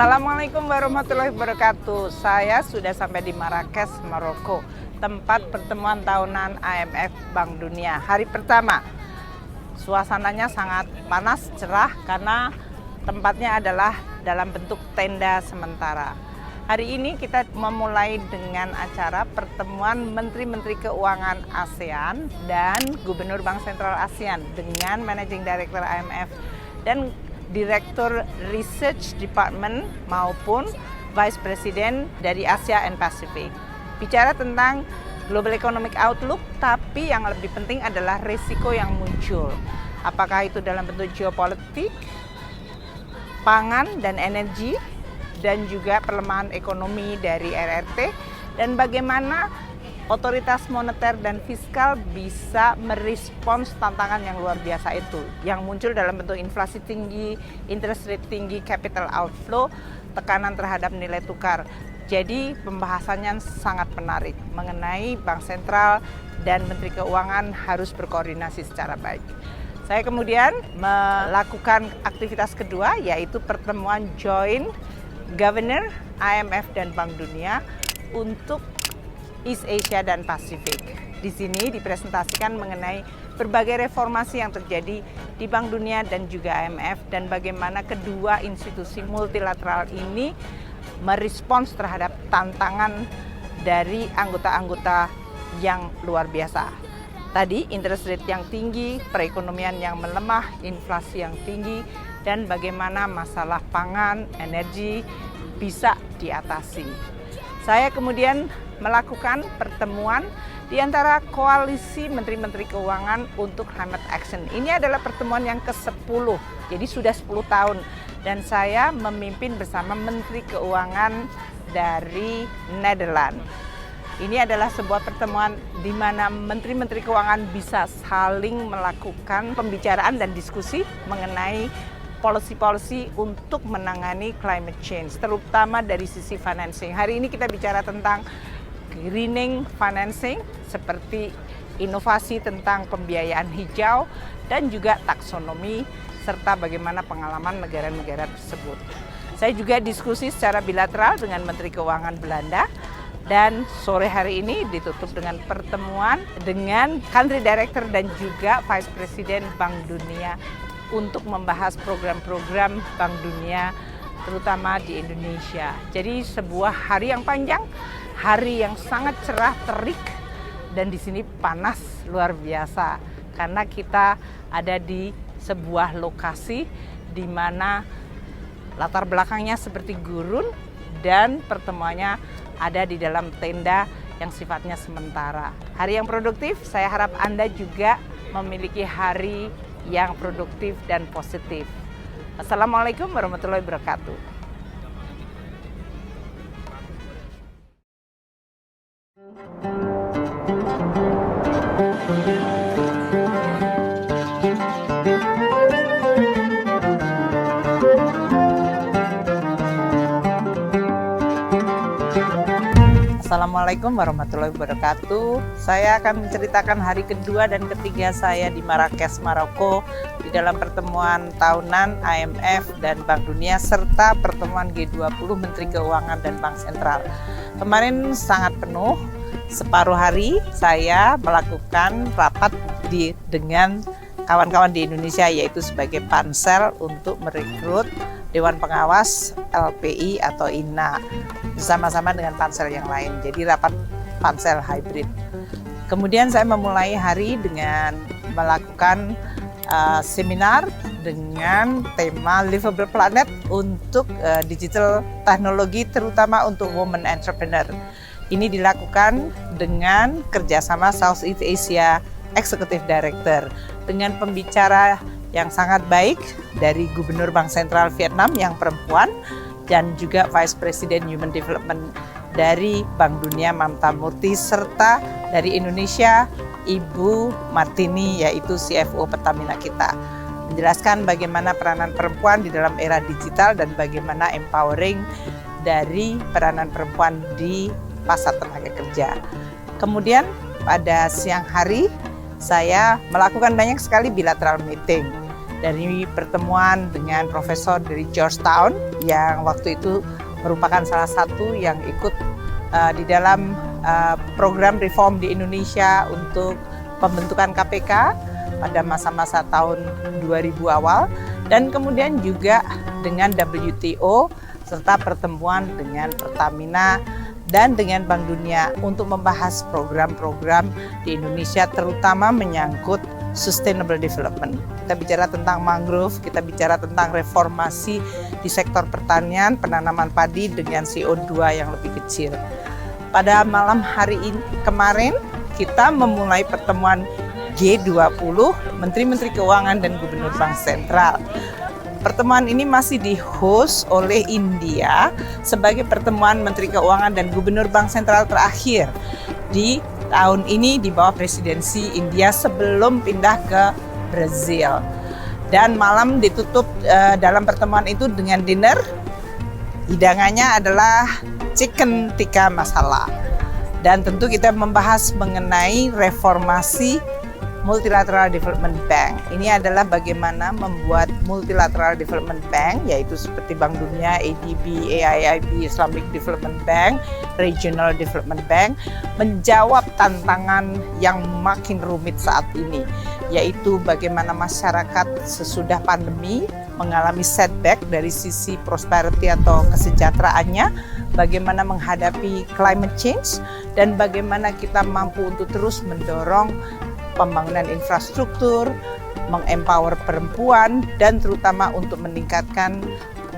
Assalamualaikum warahmatullahi wabarakatuh. Saya sudah sampai di Marrakesh, Maroko, tempat pertemuan tahunan IMF Bank Dunia. Hari pertama, suasananya sangat panas, cerah karena tempatnya adalah dalam bentuk tenda sementara. Hari ini kita memulai dengan acara pertemuan Menteri-Menteri Keuangan ASEAN dan Gubernur Bank Sentral ASEAN dengan Managing Director IMF dan Direktur Research Department maupun Vice President dari Asia and Pacific. Bicara tentang Global Economic Outlook, tapi yang lebih penting adalah risiko yang muncul. Apakah itu dalam bentuk geopolitik, pangan dan energi, dan juga pelemahan ekonomi dari RRT, dan bagaimana otoritas moneter dan fiskal bisa merespons tantangan yang luar biasa itu, yang muncul dalam bentuk inflasi tinggi, interest rate tinggi, capital outflow, tekanan terhadap nilai tukar. Jadi pembahasannya sangat menarik mengenai Bank Sentral dan Menteri Keuangan harus berkoordinasi secara baik. Saya kemudian melakukan aktivitas kedua, yaitu pertemuan joint Governor IMF dan Bank Dunia untuk East Asia dan Pasifik. Di sini dipresentasikan mengenai berbagai reformasi yang terjadi di Bank Dunia dan juga IMF dan bagaimana kedua institusi multilateral ini merespons terhadap tantangan dari anggota-anggota yang luar biasa. Tadi interest rate yang tinggi, perekonomian yang melemah, inflasi yang tinggi, dan bagaimana masalah pangan, energi bisa diatasi. Saya kemudian melakukan pertemuan di antara koalisi Menteri-Menteri Keuangan untuk Climate Action. Ini adalah pertemuan yang ke-10, jadi sudah 10 tahun. Dan saya memimpin bersama Menteri Keuangan dari Nederland. Ini adalah sebuah pertemuan di mana Menteri-Menteri Keuangan bisa saling melakukan pembicaraan dan diskusi mengenai policy-policy untuk menangani climate change, terutama dari sisi financing. Hari ini kita bicara tentang greening financing, seperti inovasi tentang pembiayaan hijau, dan juga taksonomi, serta bagaimana pengalaman negara-negara tersebut. Saya juga diskusi secara bilateral dengan Menteri Keuangan Belanda, dan sore hari ini ditutup dengan pertemuan dengan Country Director dan juga Vice President Bank Dunia untuk membahas program-program Bank Dunia terutama di Indonesia. Jadi sebuah hari yang panjang, hari yang sangat cerah, terik, dan di sini panas luar biasa karena kita ada di sebuah lokasi di mana latar belakangnya seperti gurun dan pertemuannya ada di dalam tenda yang sifatnya sementara. Hari yang produktif, saya harap Anda juga memiliki hari yang produktif dan positif. Assalamualaikum warahmatullahi wabarakatuh. Assalamualaikum warahmatullahi wabarakatuh. Saya akan menceritakan hari kedua dan ketiga saya di Marrakesh, Maroko di dalam pertemuan tahunan IMF dan Bank Dunia serta pertemuan G20 Menteri Keuangan dan Bank Sentral. Kemarin sangat penuh, separuh hari saya melakukan rapat dengan kawan-kawan di Indonesia, yaitu sebagai pansel untuk merekrut Dewan Pengawas LPI atau INA bersama-sama dengan pansel yang lain. Jadi rapat pansel hybrid. Kemudian saya memulai hari dengan melakukan seminar dengan tema Livable Planet untuk digital teknologi terutama untuk women entrepreneur. Ini dilakukan dengan kerjasama Southeast Asia Executive Director dengan pembicara yang sangat baik dari Gubernur Bank Sentral Vietnam yang perempuan dan juga Vice President Human Development dari Bank Dunia Mamta Murty serta dari Indonesia Ibu Martini yaitu CFO Pertamina kita. Menjelaskan bagaimana peranan perempuan di dalam era digital dan bagaimana empowering dari peranan perempuan di pasar tenaga kerja. Kemudian pada siang hari saya melakukan banyak sekali bilateral meeting dari pertemuan dengan profesor dari Georgetown yang waktu itu merupakan salah satu yang ikut di dalam program reform di Indonesia untuk pembentukan KPK pada masa-masa tahun 2000 awal, dan kemudian juga dengan WTO serta pertemuan dengan Pertamina dan dengan Bank Dunia untuk membahas program-program di Indonesia, terutama menyangkut sustainable development. Kita bicara tentang mangrove, kita bicara tentang reformasi di sektor pertanian, penanaman padi dengan CO2 yang lebih kecil. Pada malam hari ini kemarin kita memulai pertemuan G20 Menteri-Menteri Keuangan dan Gubernur Bank Sentral. Pertemuan ini masih di-host oleh India sebagai pertemuan Menteri Keuangan dan Gubernur Bank Sentral terakhir di tahun ini di bawah presidensi India sebelum pindah ke Brazil. Dan malam ditutup dalam pertemuan itu dengan dinner. Hidangannya adalah chicken tikka masala. Dan tentu kita membahas mengenai reformasi Multilateral Development Bank. Ini adalah bagaimana membuat Multilateral Development Bank, yaitu seperti Bank Dunia, ADB, AIIB, Islamic Development Bank, Regional Development Bank, menjawab tantangan yang makin rumit saat ini, yaitu bagaimana masyarakat sesudah pandemi mengalami setback dari sisi prosperity atau kesejahteraannya, bagaimana menghadapi climate change, dan bagaimana kita mampu untuk terus mendorong pembangunan infrastruktur, mengempower perempuan, dan terutama untuk meningkatkan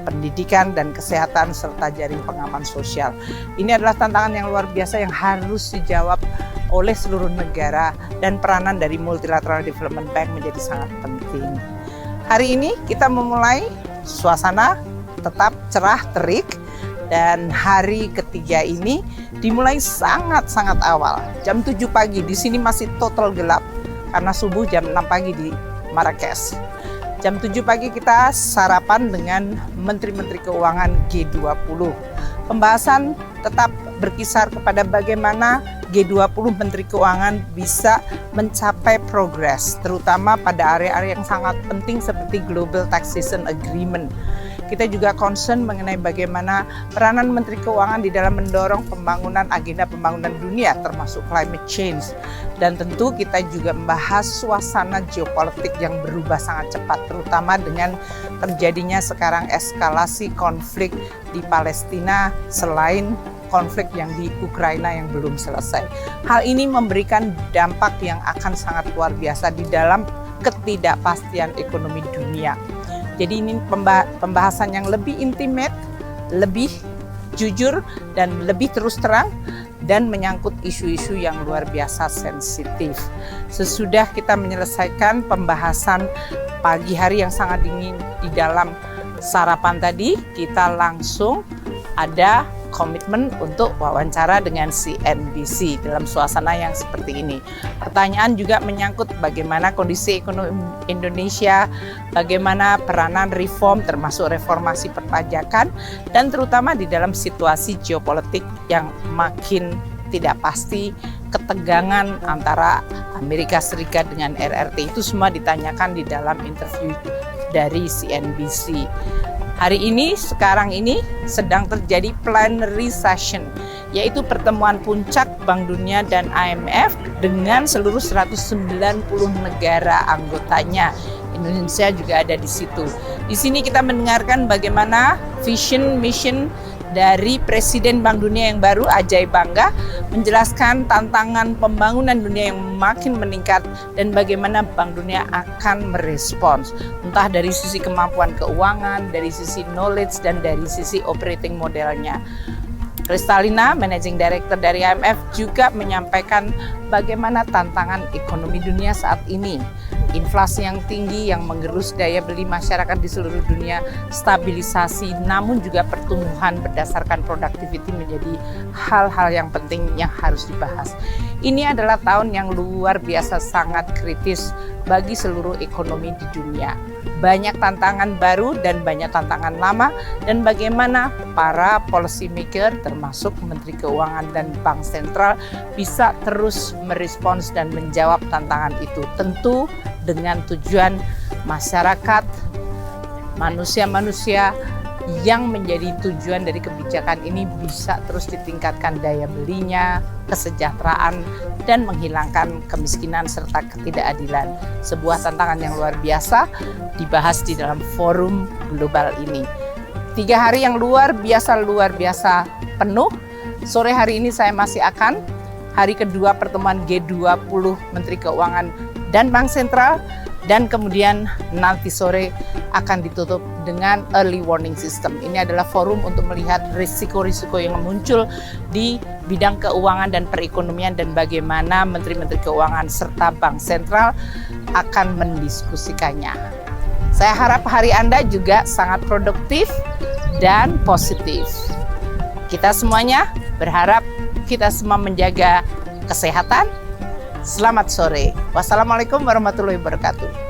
pendidikan dan kesehatan serta jaring pengaman sosial. Ini adalah tantangan yang luar biasa yang harus dijawab oleh seluruh negara, dan peranan dari Multilateral Development Bank menjadi sangat penting. Hari ini kita memulai suasana tetap cerah terik, dan hari ketiga ini dimulai sangat-sangat awal. Jam 7 pagi, di sini masih total gelap karena subuh jam 6 pagi di Marrakesh. Jam 7 pagi kita sarapan dengan Menteri-Menteri Keuangan G20. Pembahasan tetap berkisar kepada bagaimana G20 Menteri Keuangan bisa mencapai progres, terutama pada area-area yang sangat penting seperti Global Taxation Agreement. Kita juga concern mengenai bagaimana peranan Menteri Keuangan di dalam mendorong pembangunan agenda pembangunan dunia termasuk climate change. Dan tentu kita juga membahas suasana geopolitik yang berubah sangat cepat, terutama dengan terjadinya sekarang eskalasi konflik di Palestina selain konflik yang di Ukraina yang belum selesai. Hal ini memberikan dampak yang akan sangat luar biasa di dalam ketidakpastian ekonomi dunia. Jadi ini pembahasan yang lebih intimate, lebih jujur, dan lebih terus terang, dan menyangkut isu-isu yang luar biasa sensitif. Sesudah kita menyelesaikan pembahasan pagi hari yang sangat dingin di dalam sarapan tadi, kita langsung ada komitmen untuk wawancara dengan CNBC dalam suasana yang seperti ini. Pertanyaan juga menyangkut bagaimana kondisi ekonomi Indonesia, bagaimana peranan reform termasuk reformasi perpajakan, dan terutama di dalam situasi geopolitik yang makin tidak pasti, ketegangan antara Amerika Serikat dengan RRT, itu semua ditanyakan di dalam interview dari CNBC. Hari ini, sekarang ini sedang terjadi plenary session, yaitu pertemuan puncak Bank Dunia dan IMF dengan seluruh 190 negara anggotanya. Indonesia juga ada di situ. Di sini kita mendengarkan bagaimana vision, mission dari Presiden Bank Dunia yang baru, Ajay Banga, menjelaskan tantangan pembangunan dunia yang makin meningkat dan bagaimana Bank Dunia akan merespons, entah dari sisi kemampuan keuangan, dari sisi knowledge, dan dari sisi operating modelnya. Kristalina, Managing Director dari IMF, juga menyampaikan bagaimana tantangan ekonomi dunia saat ini. Inflasi yang tinggi yang menggerus daya beli masyarakat di seluruh dunia, stabilisasi, namun juga pertumbuhan berdasarkan productivity menjadi hal-hal yang penting yang harus dibahas. Ini adalah tahun yang luar biasa sangat kritis bagi seluruh ekonomi di dunia. Banyak tantangan baru dan banyak tantangan lama, dan bagaimana para policy maker termasuk Menteri Keuangan dan Bank Sentral bisa terus merespons dan menjawab tantangan itu. Tentu dengan tujuan masyarakat, manusia-manusia yang menjadi tujuan dari kebijakan ini bisa terus ditingkatkan daya belinya, kesejahteraan, dan menghilangkan kemiskinan serta ketidakadilan. Sebuah tantangan yang luar biasa dibahas di dalam forum global ini. 3 hari yang luar biasa penuh. Sore hari ini saya masih akan hari kedua pertemuan G20 Menteri Keuangan dan Bank Sentral, dan kemudian nanti sore akan ditutup dengan early warning system. Ini adalah forum untuk melihat risiko-risiko yang muncul di bidang keuangan dan perekonomian dan bagaimana menteri-menteri keuangan serta Bank Sentral akan mendiskusikannya. Saya harap hari Anda juga sangat produktif dan positif. Kita semuanya berharap kita semua menjaga kesehatan. Selamat sore. Wassalamualaikum warahmatullahi wabarakatuh.